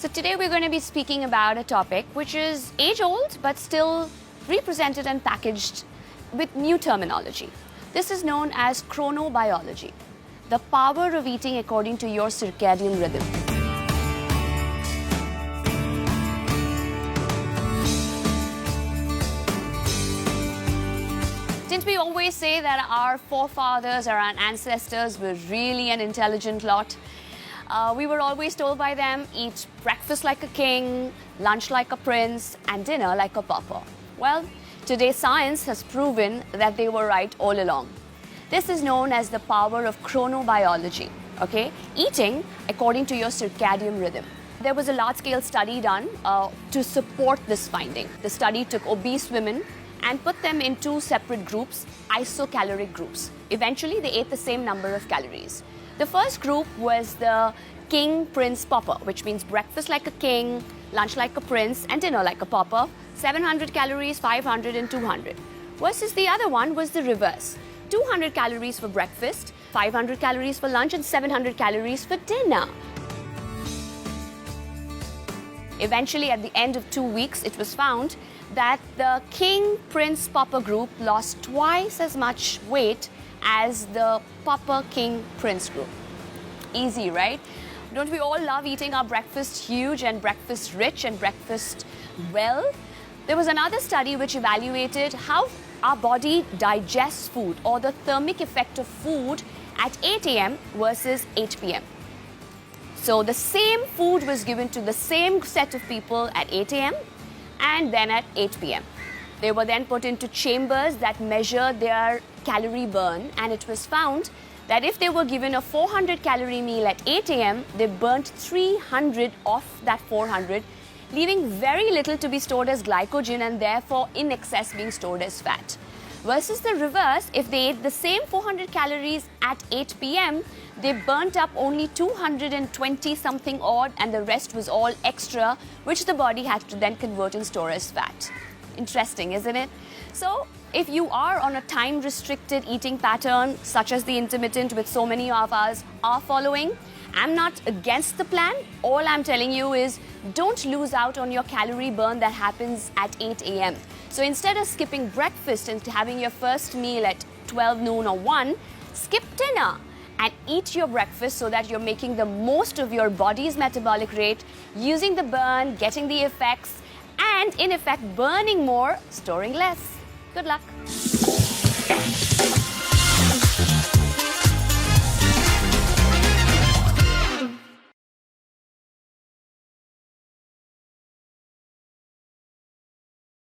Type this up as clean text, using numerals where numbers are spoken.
So today we're going to be speaking about a topic which is age-old but still represented and packaged with new terminology. This is known as chronobiology, the power of eating according to your circadian rhythm. Didn't we always say that our forefathers or our ancestors were really an intelligent lot? We were always told by them, eat breakfast like a king, lunch like a prince, and dinner like a pauper. Well, today science has proven that they were right all along. This is known as the power of chronobiology, okay? Eating according to your circadian rhythm. There was a large-scale study done to support this finding. The study took obese women and put them in two separate groups, isocaloric groups. Eventually, they ate the same number of calories. The first group was the king, prince, pauper, which means breakfast like a king, lunch like a prince, and dinner like a pauper, 700 calories, 500 and 200. Versus the other one was the reverse, 200 calories for breakfast, 500 calories for lunch, and 700 calories for dinner. Eventually, at the end of 2 weeks, it was found that the king, prince, pauper group lost twice as much weight as the pauper, king, prince group. Easy, right? Don't we all love eating our breakfast huge and breakfast rich and breakfast well? There was another study which evaluated how our body digests food or the thermic effect of food at 8 a.m. versus 8 p.m. So the same food was given to the same set of people at 8 a.m. and then at 8 p.m. They were then put into chambers that measure their calorie burn, and it was found that if they were given a 400 calorie meal at 8 a.m., they burnt 300 off that 400, leaving very little to be stored as glycogen and therefore in excess being stored as fat. Versus the reverse, if they ate the same 400 calories at 8 p.m., they burnt up only 220 something odd, and the rest was all extra, which the body had to then convert and store as fat. Interesting, isn't it? So, if you are on a time-restricted eating pattern, such as the intermittent which so many of us are following, I'm not against the plan. All I'm telling you is don't lose out on your calorie burn that happens at 8 a.m. So instead of skipping breakfast and having your first meal at 12 noon or 1, skip dinner and eat your breakfast so that you're making the most of your body's metabolic rate, using the burn, getting the effects, and in effect burning more, storing less. Good luck.